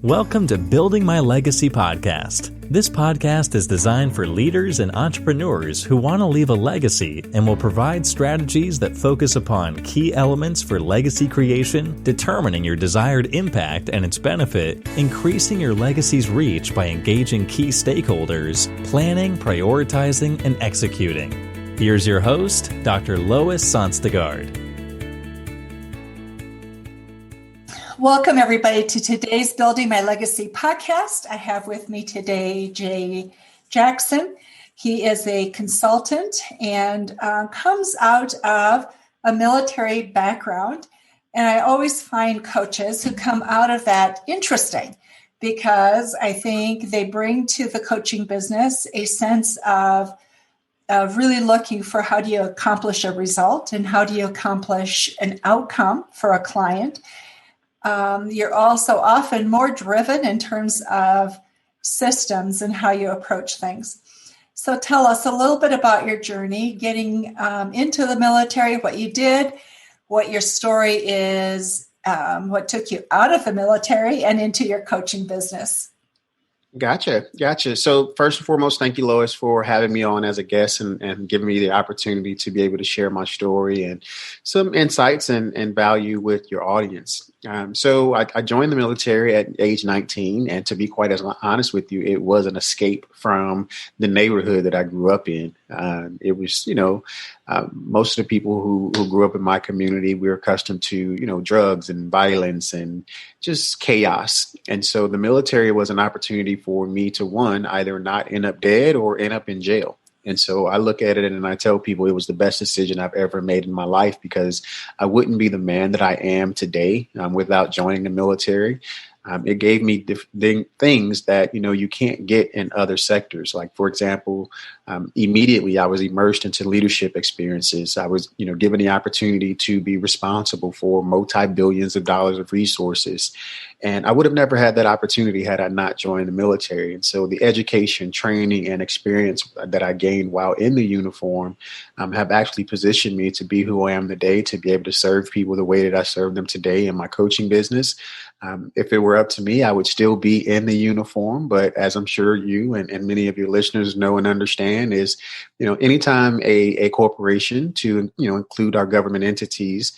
Welcome to Building My Legacy podcast. This podcast is designed for leaders and entrepreneurs who want to leave a legacy and will provide strategies that focus upon key elements for legacy creation, determining your desired impact and its benefit, increasing your legacy's reach by engaging key stakeholders, planning, prioritizing, and executing. Here's your host, Dr. Lois Sonstegard. Welcome, everybody, to today's Building My Legacy podcast. I have with me today Jay Jackson. He is a consultant and comes out of a military background. And I always find coaches who come out of that interesting because I think they bring to the coaching business a sense of really looking for how do you accomplish a result and how do you accomplish an outcome for a client. You're also often more driven in terms of systems and how you approach things. So tell us a little bit about your journey getting into the military, what you did, what your story is, what took you out of the military and into your coaching business. Gotcha. So first and foremost, thank you, Lois, for having me on as a guest and giving me the opportunity to be able to share my story and some insights and value with your audience. So I joined the military at age 19, and to be quite as honest with you, it was an escape from the neighborhood that I grew up in. It was, most of the people who grew up in my community, we were accustomed to, drugs and violence and just chaos. And so the military was an opportunity for me to, one, either not end up dead or end up in jail. And so I look at it and I tell people it was the best decision I've ever made in my life because I wouldn't be the man that I am today without joining the military. It gave me things that, you can't get in other sectors. Like, for example, immediately I was immersed into leadership experiences. I was, given the opportunity to be responsible for multi-billions of dollars of resources. And I would have never had that opportunity had I not joined the military. And so the education, training, and experience that I gained while in the uniform have actually positioned me to be who I am today, to be able to serve people the way that I serve them today in my coaching business. If it were up to me, I would still be in the uniform. But as I'm sure you and many of your listeners know and understand is, anytime a corporation, to, include our government entities,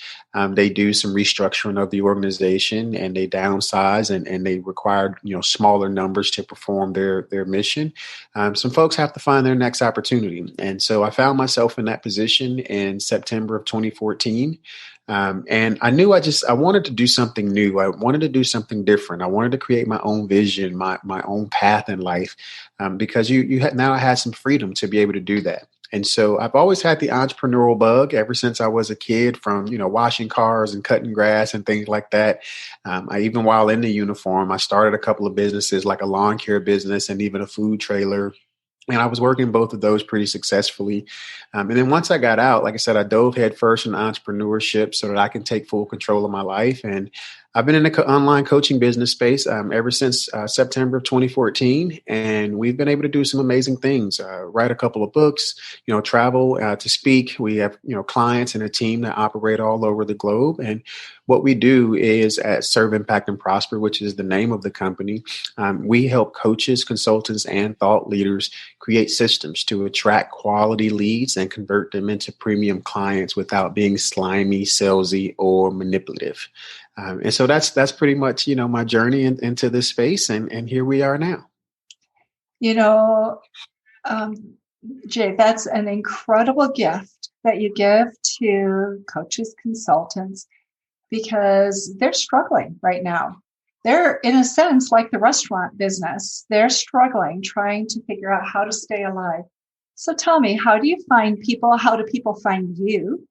they do some restructuring of the organization and they downsize and they require, smaller numbers to perform their mission. Some folks have to find their next opportunity. And so I found myself in that position in September of 2014. And I knew I wanted to do something new. I wanted to do something different. I wanted to create my own vision, my own path in life, because now I had some freedom to be able to do that. And so I've always had the entrepreneurial bug ever since I was a kid, from, washing cars and cutting grass and things like that. Even while in the uniform, I started a couple of businesses like a lawn care business and even a food trailer. And I was working both of those pretty successfully. And then once I got out, like I said, I dove headfirst in entrepreneurship so that I can take full control of my life. And I've been in the online coaching business space ever since September of 2014. And we've been able to do some amazing things, write a couple of books, travel to speak. We have, clients and a team that operate all over the globe. And what we do is at Serve, Impact, and Prosper, which is the name of the company, we help coaches, consultants, and thought leaders create systems to attract quality leads and convert them into premium clients without being slimy, salesy, or manipulative. And so that's pretty much, my journey into this space. And here we are now. Jay, that's an incredible gift that you give to coaches, consultants, because they're struggling right now. They're, in a sense, like the restaurant business. They're struggling, trying to figure out how to stay alive. So tell me, how do you find people? How do people find you?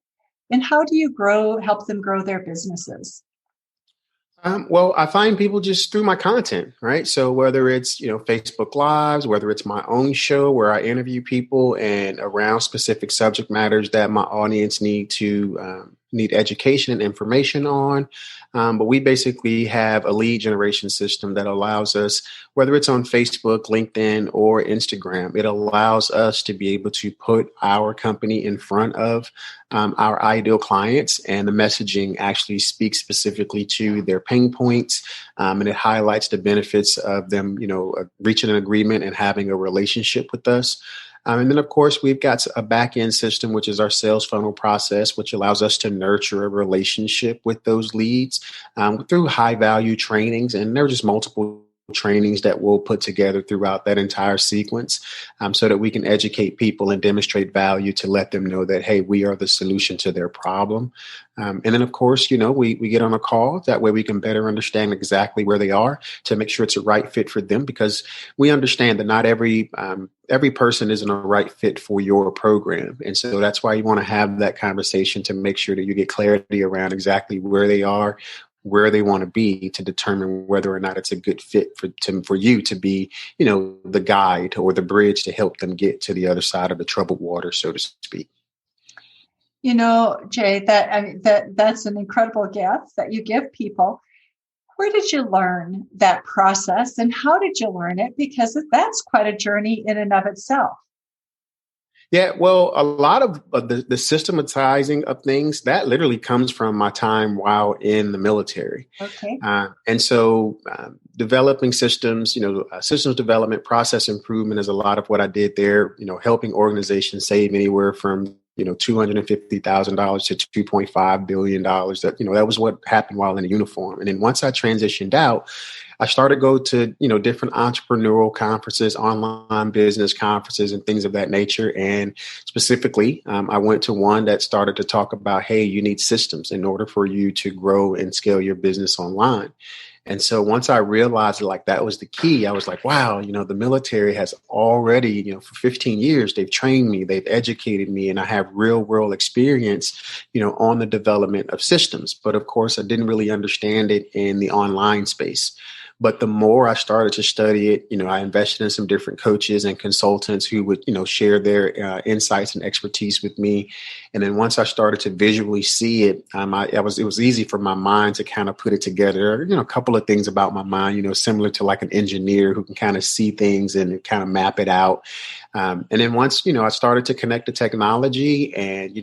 And how do you help them grow their businesses? Well, I find people just through my content, right? So whether it's, Facebook Lives, whether it's my own show where I interview people and around specific subject matters that my audience need to need education and information on. But we basically have a lead generation system that allows us, whether it's on Facebook, LinkedIn, or Instagram, it allows us to be able to put our company in front of our ideal clients, and the messaging actually speaks specifically to their pain points, and it highlights the benefits of them, reaching an agreement and having a relationship with us. And then, of course, we've got a back-end system, which is our sales funnel process, which allows us to nurture a relationship with those leads through high-value trainings. And there are just multiple trainings that we'll put together throughout that entire sequence so that we can educate people and demonstrate value to let them know that, hey, we are the solution to their problem. And then, of course, we get on a call. That way we can better understand exactly where they are to make sure it's a right fit for them, because we understand that not every person isn't a right fit for your program. And so that's why you want to have that conversation to make sure that you get clarity around exactly where they are, where they want to be, to determine whether or not it's a good fit for you to be, the guide or the bridge to help them get to the other side of the troubled water, so to speak. Jay, that's an incredible gift that you give people. Where did you learn that process, and how did you learn it? Because that's quite a journey in and of itself. Yeah, well, a lot of the systematizing of things, that literally comes from my time while in the military. Okay. And so developing systems, systems development, process improvement is a lot of what I did there, helping organizations save anywhere from $250,000 to $2.5 billion. That was what happened while in a uniform. And then once I transitioned out, I started to go to, different entrepreneurial conferences, online business conferences, and things of that nature. And specifically, I went to one that started to talk about, hey, you need systems in order for you to grow and scale your business online. And so once I realized that was the key, I was like, wow, the military has already, for 15 years, they've trained me, they've educated me, and I have real world experience, on the development of systems. But of course, I didn't really understand it in the online space. But the more I started to study it, I invested in some different coaches and consultants who would, share their insights and expertise with me. And then once I started to visually see it, it was easy for my mind to kind of put it together. A couple of things about my mind, similar to like an engineer who can kind of see things and kind of map it out. And then once, I started to connect the technology, and,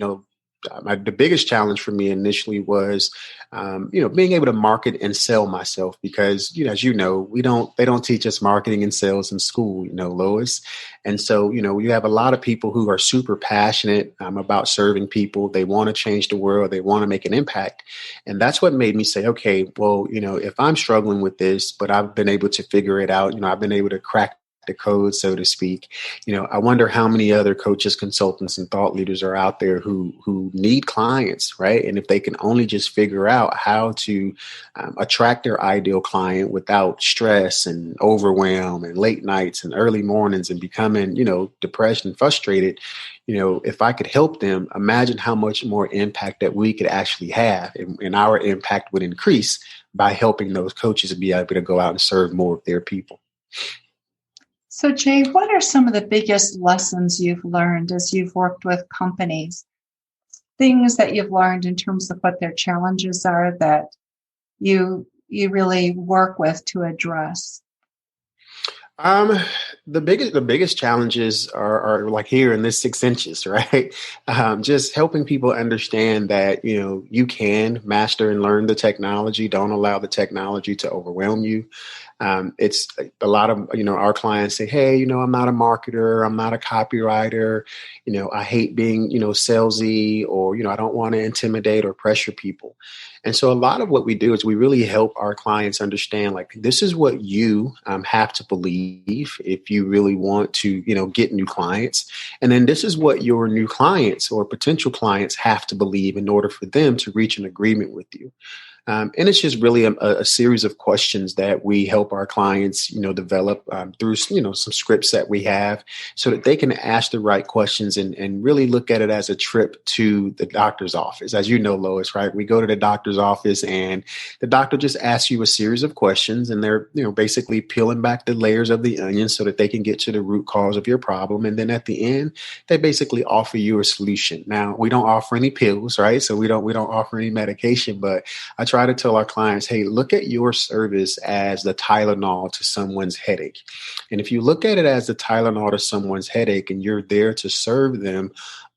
the biggest challenge for me initially was, being able to market and sell myself, because, as they don't teach us marketing and sales in school, Lois. And so, you have a lot of people who are super passionate about serving people. They want to change the world. They want to make an impact. And that's what made me say, okay, well, if I'm struggling with this, but I've been able to figure it out, I've been able to crack the code, so to speak. I wonder how many other coaches, consultants, and thought leaders are out there who need clients, right? And if they can only just figure out how to attract their ideal client without stress and overwhelm and late nights and early mornings and becoming, depressed and frustrated, if I could help them, imagine how much more impact that we could actually have, and our impact would increase by helping those coaches to be able to go out and serve more of their people. So, Jay, what are some of the biggest lessons you've learned as you've worked with companies? Things that you've learned in terms of what their challenges are that you really work with to address? The biggest challenges are like here in this 6 inches, right? Just helping people understand that, you can master and learn the technology. Don't allow the technology to overwhelm you. It's a lot of, our clients say, hey, I'm not a marketer. I'm not a copywriter. I hate being, salesy, or, I don't want to intimidate or pressure people. And so a lot of what we do is we really help our clients understand, this is what you have to believe if you really want to, get new clients. And then this is what your new clients or potential clients have to believe in order for them to reach an agreement with you. And it's just really a series of questions that we help our clients, develop through, some scripts that we have so that they can ask the right questions and really look at it as a trip to the doctor's office. As you know, Lois, right? We go to the doctor's office and the doctor just asks you a series of questions, and they're, basically peeling back the layers of the onion so that they can get to the root cause of your problem. And then at the end, they basically offer you a solution. Now, we don't offer any pills, right? So we don't offer any medication, but I try to tell our clients, hey, look at your service as the Tylenol to someone's headache. And if you look at it as the Tylenol to someone's headache and you're there to serve them,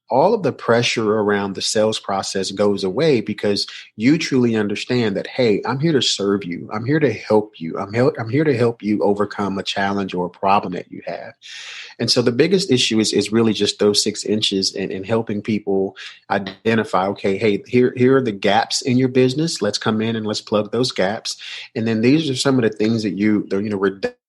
all of the pressure around the sales process goes away because you truly understand that, hey, I'm here to serve you. I'm here to help you. I'm here to help you overcome a challenge or a problem that you have. And so the biggest issue is really just those 6 inches and helping people identify, okay, hey, here are the gaps in your business. Let's come in and let's plug those gaps. And then these are some of the things that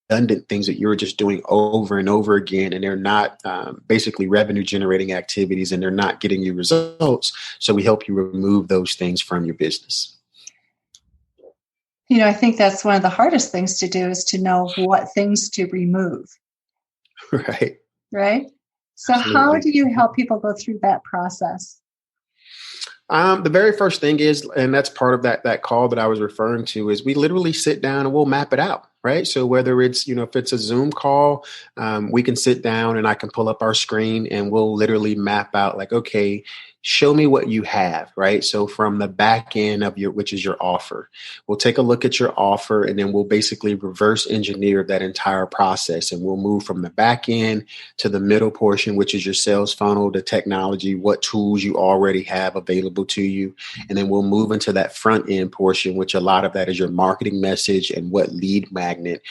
redundant things that you're just doing over and over again, and they're not basically revenue generating activities, and they're not getting you results. So we help you remove those things from your business. I think that's one of the hardest things to do is to know what things to remove. Right. Right. So Absolutely. How do you help people go through that process? The very first thing is, and that's part of that call that I was referring to, is we literally sit down and we'll map it out. Right. So whether it's, if it's a Zoom call, we can sit down and I can pull up our screen and we'll literally map out like, okay, show me what you have. Right. So from the back end of which is your offer, we'll take a look at your offer and then we'll basically reverse engineer that entire process. And we'll move from the back end to the middle portion, which is your sales funnel, the technology, what tools you already have available to you. And then we'll move into that front end portion, which a lot of that is your marketing message and what lead magnet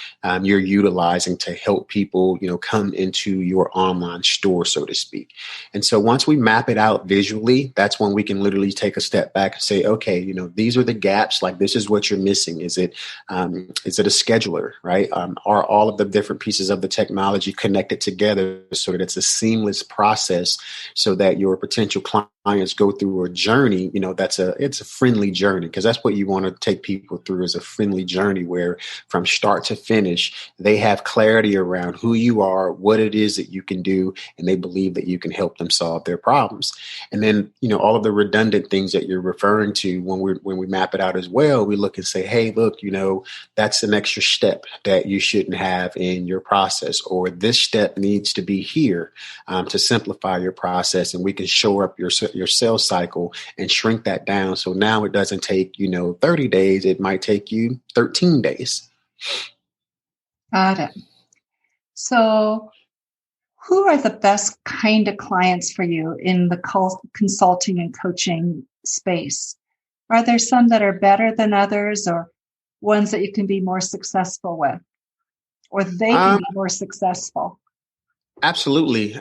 you're utilizing to help people, come into your online store, so to speak. And so once we map it out visually, that's when we can literally take a step back and say, okay, these are the gaps. Like, this is what you're missing. Is it a scheduler, right? Are all of the different pieces of the technology connected together so that it's a seamless process so that your potential clients go through a journey, it's a friendly journey, because that's what you want to take people through, is a friendly journey where from start to finish, they have clarity around who you are, what it is that you can do, and they believe that you can help them solve their problems. And then, all of the redundant things that you're referring to, when we map it out as well, we look and say, hey, look, that's an extra step that you shouldn't have in your process, or this step needs to be here to simplify your process. And we can shore up your sales cycle and shrink that down. So now it doesn't take, 30 days. It might take you 13 days. Got it. So who are the best kind of clients for you in the consulting and coaching space? Are there some that are better than others, or ones that you can be more successful with, or they can be more successful? Absolutely.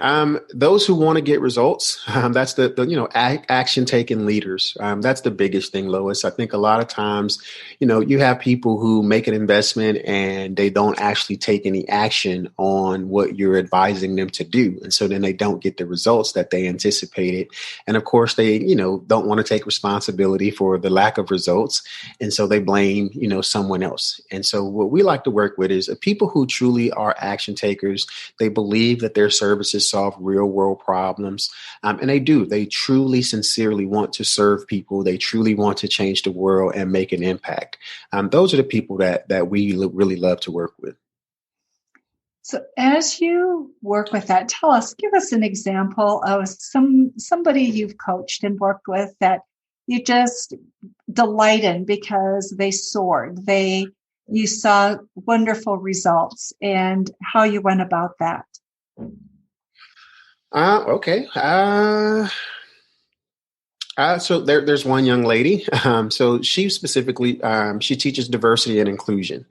Those who want to get results, that's the action taking leaders. That's the biggest thing, Lois. I think a lot of times, you have people who make an investment and they don't actually take any action on what you're advising them to do. And so then they don't get the results that they anticipated. And of course, they, don't want to take responsibility for the lack of results. And so they blame, someone else. And so what we like to work with is people who truly are action takers. They believe that their services solve real world problems. And they do. They truly, sincerely want to serve people. They truly want to change the world and make an impact. Those are the people that we really love to work with. So as you work with that, give us an example of somebody you've coached and worked with that you just delight in because they soared. You saw wonderful results, and how you went about that. Okay. So there's one young lady. So she specifically, she teaches diversity and inclusion.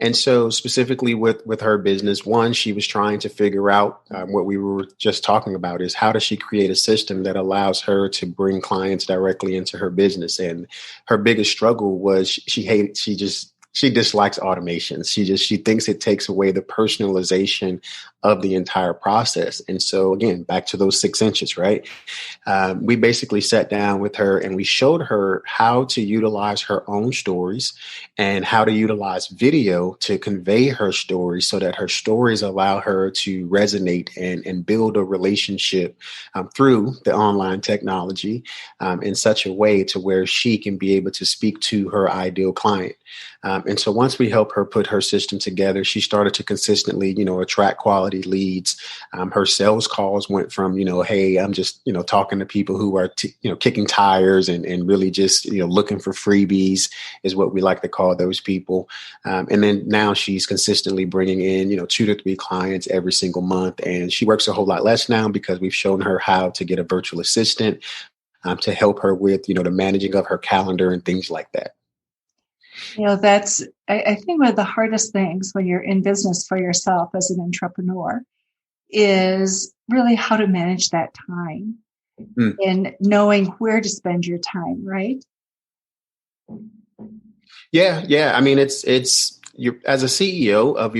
And so specifically with her business, one, she was trying to figure out what we were just talking about is how does she create a system that allows her to bring clients directly into her business? And her biggest struggle was she dislikes automation. She thinks it takes away the personalization of the entire process. And so again, back to those 6 inches, right? We basically sat down with her and we showed her how to utilize her own stories and how to utilize video to convey her stories so that her stories allow her to resonate and build a relationship through the online technology in such a way to where she can be able to speak to her ideal client. And so once we helped her put her system together, she started to consistently, attract quality leads. Her sales calls went from, hey, I'm just, talking to people who are, kicking tires and really just, looking for freebies is what we like to call those people. And then now she's consistently bringing in, 2 to 3 clients every single month. And she works a whole lot less now because we've shown her how to get a virtual assistant to help her with, the managing of her calendar and things like that. That's, I think one of the hardest things when you're in business for yourself as an entrepreneur is really how to manage that time and knowing where to spend your time, right? Yeah. I mean, it's you're as a CEO of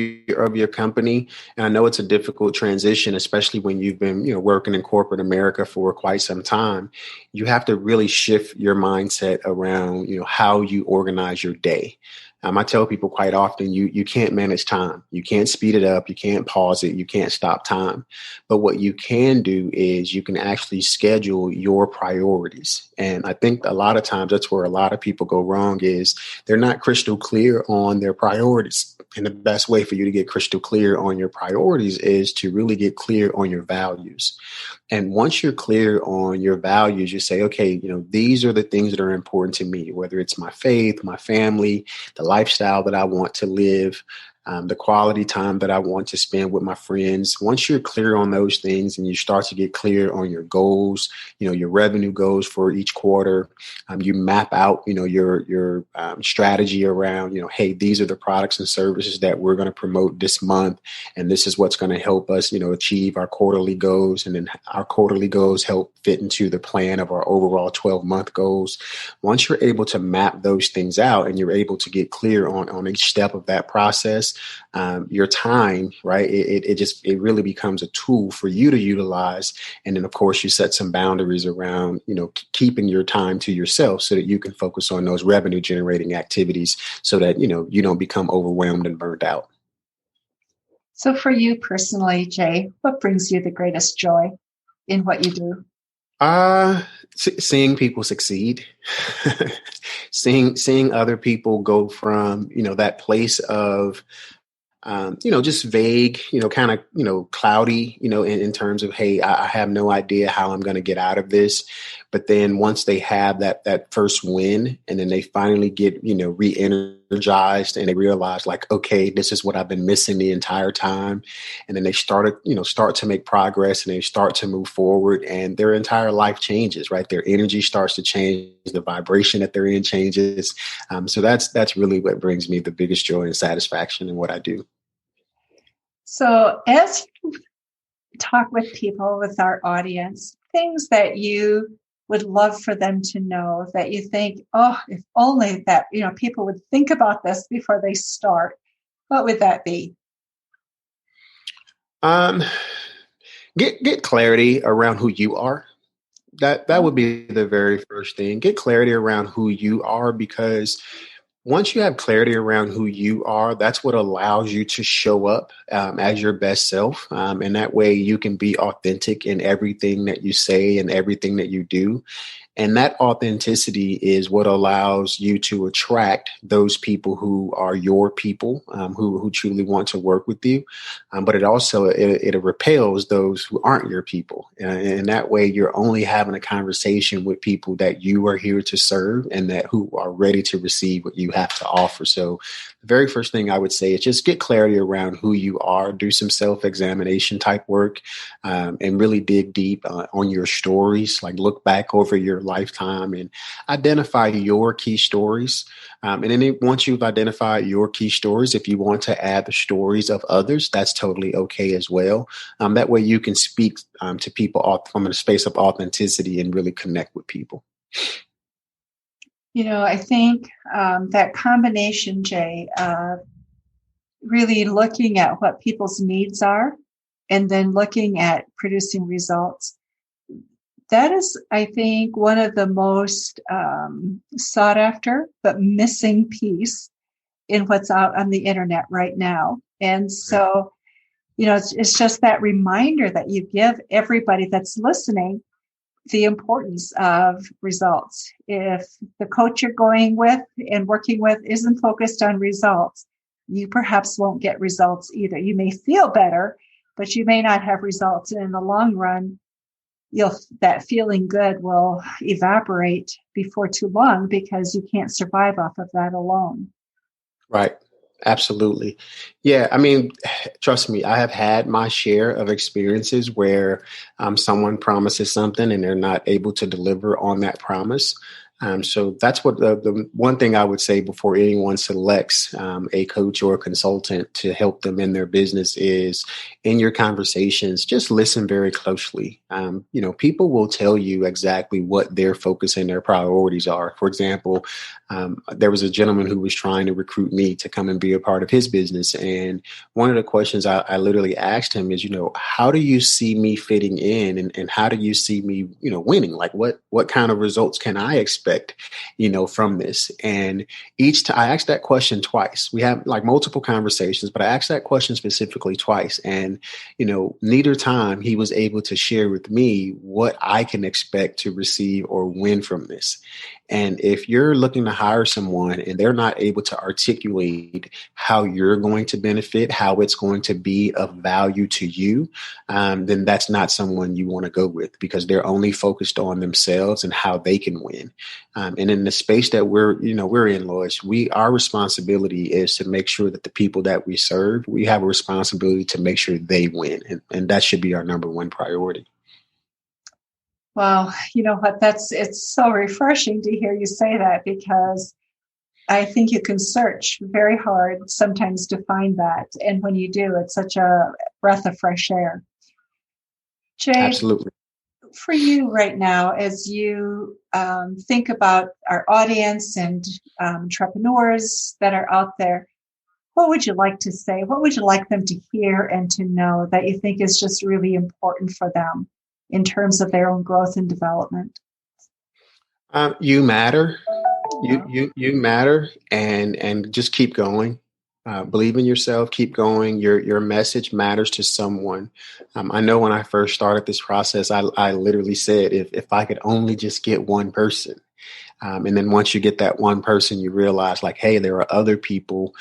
your company, and I know it's a difficult transition, especially when you've been working in corporate America for quite some time. You have to really shift your mindset around how you organize your day. I tell people quite often, you can't manage time. You can't speed it up. You can't pause it. You can't stop time. But what you can do is you can actually schedule your priorities. And I think a lot of times that's where a lot of people go wrong is they're not crystal clear on their priorities. And the best way for you to get crystal clear on your priorities is to really get clear on your values. And once you're clear on your values, you say, okay, these are the things that are important to me, whether it's my faith, my family, the lifestyle that I want to live, the quality time that I want to spend with my friends. Once you're clear on those things and you start to get clear on your goals, your revenue goals for each quarter, you map out, your strategy around, hey, these are the products and services that we're going to promote this month. And this is what's going to help us, achieve our quarterly goals. And then our quarterly goals help fit into the plan of our overall 12-month goals. Once you're able to map those things out and you're able to get clear on each step of that process, your time, right? It really becomes a tool for you to utilize. And then of course you set some boundaries around, keeping your time to yourself so that you can focus on those revenue generating activities so that, you don't become overwhelmed and burned out. So for you personally, Jay, what brings you the greatest joy in what you do? Seeing people succeed, seeing other people go from, that place of, just vague, kind of, cloudy, in terms of, hey, I have no idea how I'm going to get out of this. But then once they have that first win and then they finally get, re-energized and they realize like, okay, this is what I've been missing the entire time. And then they start to make progress and they start to move forward and their entire life changes, right? Their energy starts to change. The vibration that they're in changes. So that's really what brings me the biggest joy and satisfaction in what I do. So as you talk with people, with our audience, things that you would love for them to know that you think, oh, if only that, people would think about this before they start, what would that be? Get clarity around who you are. That would be the very first thing. Get clarity around who you are, because once you have clarity around who you are, that's what allows you to show up as your best self. And that way you can be authentic in everything that you say and everything that you do. And that authenticity is what allows you to attract those people who are your people, who truly want to work with you. But it also it repels those who aren't your people. And that way you're only having a conversation with people that you are here to serve and that who are ready to receive what you have to offer. So the very first thing I would say is just get clarity around who you are, do some self-examination type work, and really dig deep on your stories, like look back over your lifetime and identify your key stories. And then once you've identified your key stories, if you want to add the stories of others, that's totally okay as well. That way you can speak to people from a space of authenticity and really connect with people. I think that combination, Jay, really looking at what people's needs are and then looking at producing results. That is, I think, one of the most sought after but missing piece in what's out on the internet right now. And so, it's just that reminder that you give everybody that's listening the importance of results. If the coach you're going with and working with isn't focused on results, you perhaps won't get results either. You may feel better, but you may not have results. And in the long run, that feeling good will evaporate before too long because you can't survive off of that alone. Right. Absolutely. Yeah. I mean, trust me, I have had my share of experiences where someone promises something and they're not able to deliver on that promise. So that's what the one thing I would say before anyone selects a coach or a consultant to help them in their business is in your conversations, just listen very closely. People will tell you exactly what their focus and their priorities are. For example, there was a gentleman who was trying to recruit me to come and be a part of his business. And one of the questions I literally asked him is, how do you see me fitting in and how do you see me, winning? Like what kind of results can I expect, from this? And each time I asked that question twice. We have like multiple conversations, but I asked that question specifically twice. And, neither time he was able to share with me what I can expect to receive or win from this. And if you're looking to hire someone and they're not able to articulate how you're going to benefit, how it's going to be of value to you, then that's not someone you want to go with because they're only focused on themselves and how they can win. And in the space that we're in, Lois, our responsibility is to make sure that the people that we serve, we have a responsibility to make sure they win. And that should be our number one priority. Well, you know what? It's so refreshing to hear you say that because I think you can search very hard sometimes to find that. And when you do, it's such a breath of fresh air. Jay, absolutely. For you right now, as you think about our audience and entrepreneurs that are out there, what would you like to say? What would you like them to hear and to know that you think is just really important for them in terms of their own growth and development? You matter. You matter, and just keep going. Believe in yourself. Keep going. Your message matters to someone. I know when I first started this process, I literally said, if I could only just get one person. And then once you get that one person, you realize like, hey, there are other people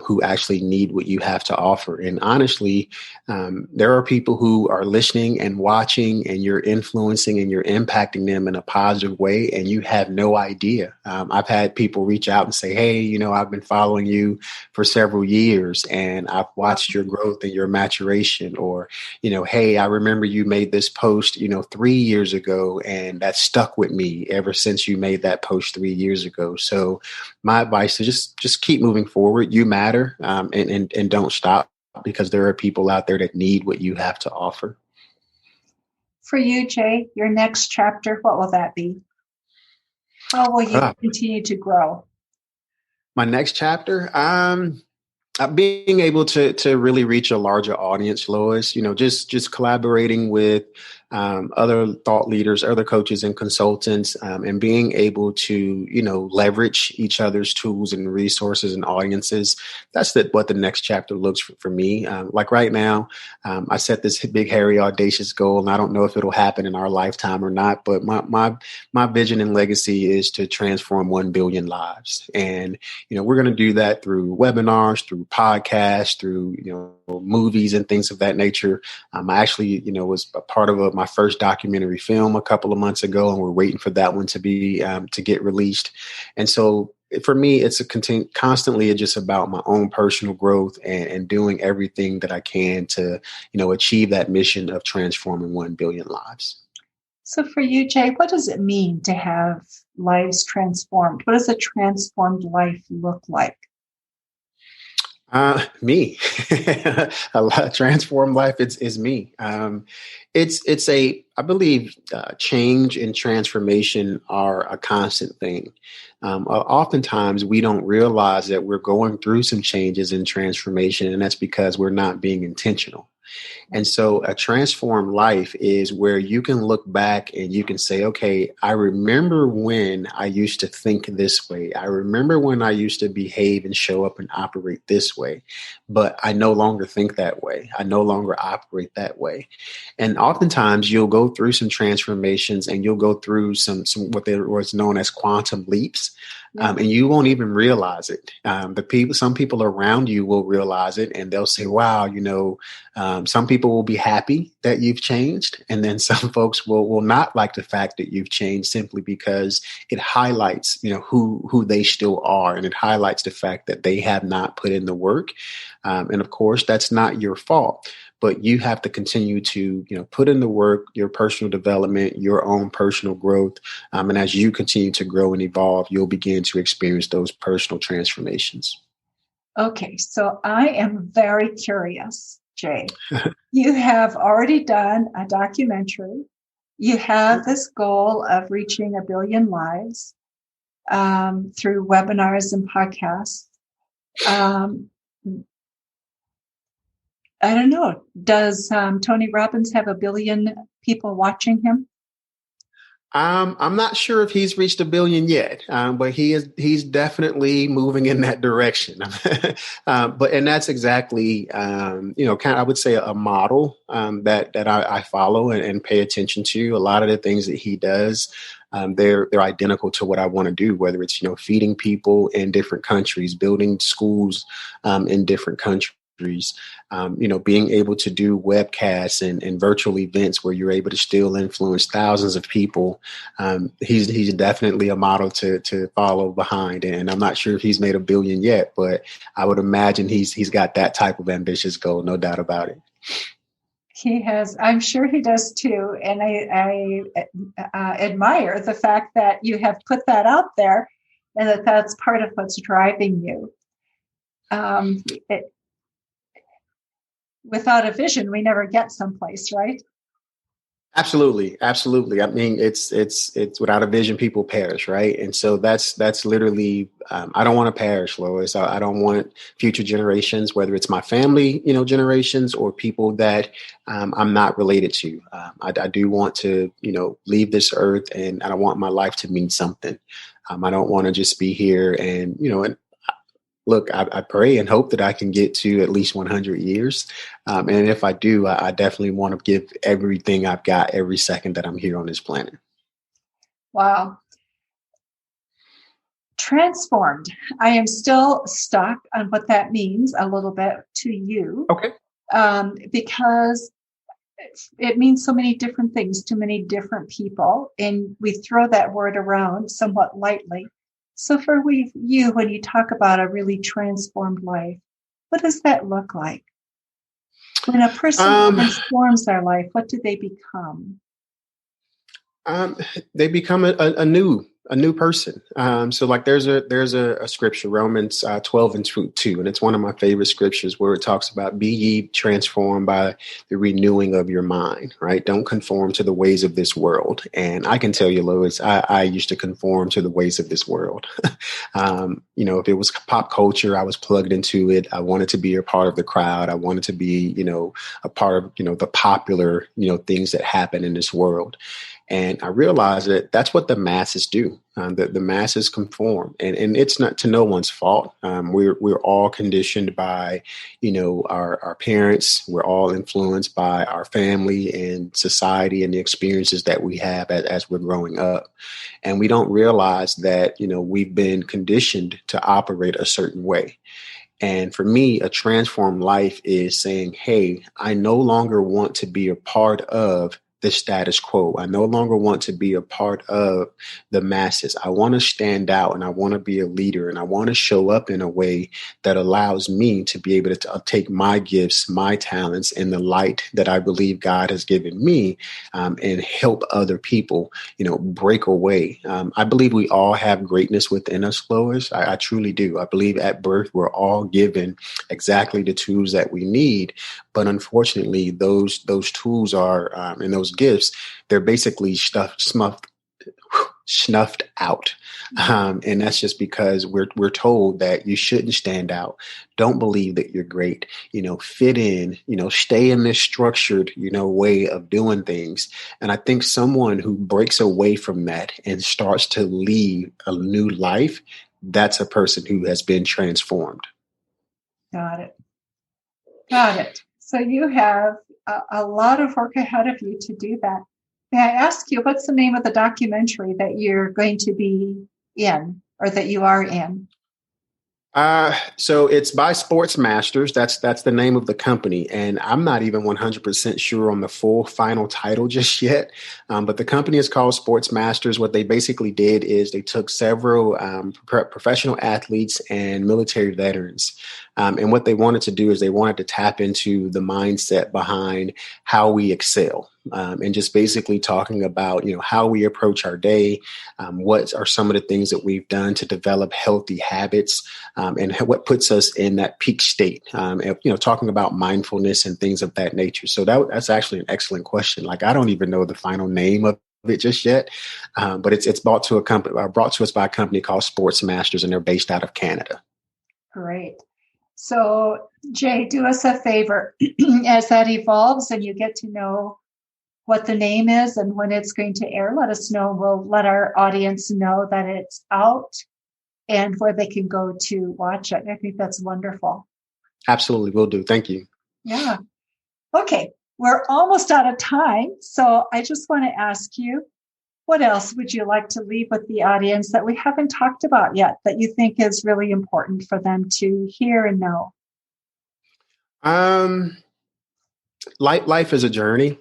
who actually need what you have to offer. And honestly, there are people who are listening and watching and you're influencing and you're impacting them in a positive way. And you have no idea. I've had people reach out and say, hey, I've been following you for several years and I've watched your growth and your maturation. Or, hey, I remember you made this post, 3 years ago and that stuck with me ever since you made that post 3 years ago. So my advice is just keep moving forward. You matter, and don't stop because there are people out there that need what you have to offer. For you, Jay, your next chapter, what will that be? How will you continue to grow? My next chapter, being able to really reach a larger audience, Lois, just collaborating with other thought leaders, other coaches and consultants, and being able to, leverage each other's tools and resources and audiences. That's what the next chapter looks for me. Like right now, I set this big, hairy, audacious goal, and I don't know if it'll happen in our lifetime or not, but my vision and legacy is to transform 1 billion lives. And, we're going to do that through webinars, through podcasts, through, movies and things of that nature. I actually, was a part of my first documentary film a couple of months ago, and we're waiting for that one to be to get released. And so for me, it's constantly just about my own personal growth and doing everything that I can to, achieve that mission of transforming 1 billion lives. So for you, Jay, what does it mean to have lives transformed? What does a transformed life look like? Me, a transformed life. Is me. It's I believe change and transformation are a constant thing. Oftentimes we don't realize that we're going through some changes and transformation, and that's because we're not being intentional. And so a transformed life is where you can look back and you can say, okay, I remember when I used to think this way. I remember when I used to behave and show up and operate this way, but I no longer think that way. I no longer operate that way. And oftentimes you'll go through some transformations and you'll go through some what's known as quantum leaps. And you won't even realize it. Some people around you will realize it, and they'll say, "Wow, some people will be happy that you've changed, and then some folks will not like the fact that you've changed simply because it highlights, who they still are, and it highlights the fact that they have not put in the work. And of course, that's not your fault. But you have to continue to, put in the work, your personal development, your own personal growth. And as you continue to grow and evolve, you'll begin to experience those personal transformations. Okay, so I am very curious, Jay. You have already done a documentary. You have this goal of reaching 1 billion lives through webinars and podcasts. I don't know. Does Tony Robbins have 1 billion people watching him? I'm not sure if he's reached 1 billion yet, but he's definitely moving in that direction. And that's exactly, I would say a model that I follow and pay attention to. A lot of the things that he does, they're identical to what I want to do, whether it's, feeding people in different countries, building schools in different countries. Being able to do webcasts and virtual events where you're able to still influence thousands of people. He's definitely a model to follow behind. And I'm not sure if he's made 1 billion yet, but I would imagine he's got that type of ambitious goal, no doubt about it. He has. I'm sure he does too. And I admire the fact that you have put that out there and that's part of what's driving you. Without a vision, we never get someplace, right? Absolutely. I mean, it's without a vision, people perish, right? And so that's literally. I don't want to perish, Lois. I don't want future generations, whether it's my family, generations, or people that I'm not related to. I do want to, leave this earth, and I want my life to mean something. I don't want to just be here and look, I pray and hope that I can get to at least 100 years. And if I do, I definitely want to give everything I've got every second that I'm here on this planet. Wow. Transformed. I am still stuck on what that means a little bit to you. Okay. Because it means so many different things to many different people. And we throw that word around somewhat lightly. So for you, when you talk about a really transformed life, what does that look like? When a person transforms their life, what do they become? They become a new person. So like there's a scripture, Romans 12:2, and it's one of my favorite scriptures where it talks about be ye transformed by the renewing of your mind, right? Don't conform to the ways of this world. And I can tell you, Lois, I used to conform to the ways of this world. If it was pop culture, I was plugged into it. I wanted to be a part of the crowd. I wanted to be, a part of, the popular, things that happen in this world. And I realized that that's what the masses do. The masses conform, and it's not to no one's fault. We're all conditioned by, our parents. We're all influenced by our family and society and the experiences that we have as we're growing up. And we don't realize that, we've been conditioned to operate a certain way. And for me, a transformed life is saying, hey, I no longer want to be a part of the status quo. I no longer want to be a part of the masses. I want to stand out, and I want to be a leader, and I want to show up in a way that allows me to be able to take my gifts, my talents, and the light that I believe God has given me, and help other people, break away. I believe we all have greatness within us, Lois. I truly do. I believe at birth, we're all given exactly the tools that we need. But unfortunately, those tools are, and those gifts, they're basically stuffed snuffed out. And that's just because we're told that you shouldn't stand out. Don't believe that you're great, fit in, stay in this structured, way of doing things. And I think someone who breaks away from that and starts to lead a new life, that's a person who has been transformed. Got it. So you have a lot of work ahead of you to do that. May I ask you, what's the name of the documentary that you're going to be in, or that you are in? So it's by Sports Masters. That's the name of the company. And I'm not even 100% sure on the full final title just yet. But the company is called Sports Masters. What they basically did is they took several professional athletes and military veterans. And what they wanted to do is they wanted to tap into the mindset behind how we excel. And just basically talking about, how we approach our day, what are some of the things that we've done to develop healthy habits, and what puts us in that peak state, and, talking about mindfulness and things of that nature. So that's actually an excellent question. Like, I don't even know the final name of it just yet, but it's brought to us by a company called Sports Masters, and they're based out of Canada. Great. So, Jay, do us a favor as that evolves and you get to know what the name is and when it's going to air. Let us know. We'll let our audience know that it's out and where they can go to watch it. I think that's wonderful. Absolutely. Will do. Thank you. Yeah. Okay. We're almost out of time. So I just want to ask you, what else would you like to leave with the audience that we haven't talked about yet that you think is really important for them to hear and know? Life is a journey.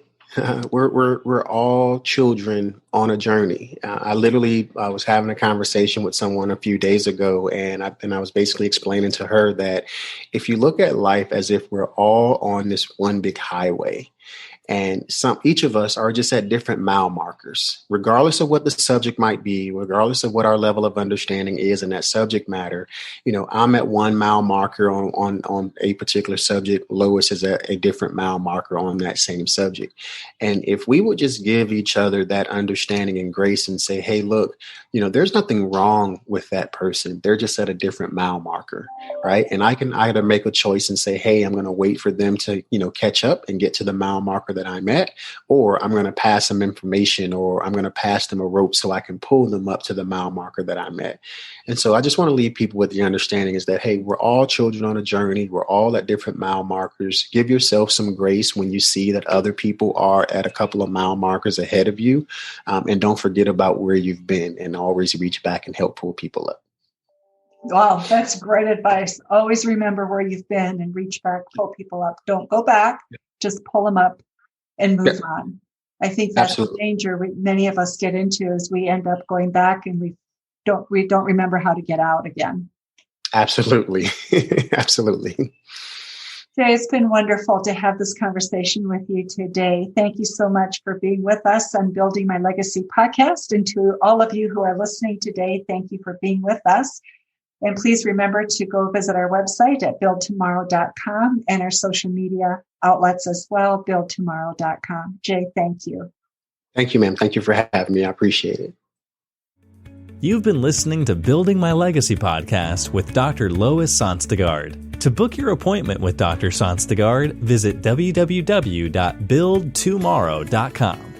We're all children on a journey. I was having a conversation with someone a few days ago, and I was basically explaining to her that if you look at life as if we're all on this one big highway, and each of us are just at different mile markers, regardless of what the subject might be, regardless of what our level of understanding is in that subject matter. I'm at 1 mile marker on a particular subject. Lois is at a different mile marker on that same subject. And if we would just give each other that understanding and grace and say, hey, look, there's nothing wrong with that person. They're just at a different mile marker, right? And I can either make a choice and say, hey, I'm going to wait for them to, catch up and get to the mile marker that I'm at, or I'm going to pass them information, or I'm going to pass them a rope so I can pull them up to the mile marker that I'm at. And so I just want to leave people with the understanding is that, hey, we're all children on a journey. We're all at different mile markers. Give yourself some grace when you see that other people are at a couple of mile markers ahead of you. And don't forget about where you've been, and always reach back and help pull people up. Wow, that's great advice. Always remember where you've been and reach back, pull people up. Don't go back, just pull them up and move on. I think that's the danger many of us get into is we end up going back and we don't remember how to get out again. Absolutely. Absolutely. Jay, it's been wonderful to have this conversation with you today. Thank you so much for being with us on Building My Legacy podcast. And to all of you who are listening today, thank you for being with us. And please remember to go visit our website at buildtomorrow.com and our social media outlets as well, buildtomorrow.com. Jay, thank you. Thank you, ma'am. Thank you for having me. I appreciate it. You've been listening to Building My Legacy podcast with Dr. Lois Sonstegard. To book your appointment with Dr. Sonstegard, visit www.buildtomorrow.com.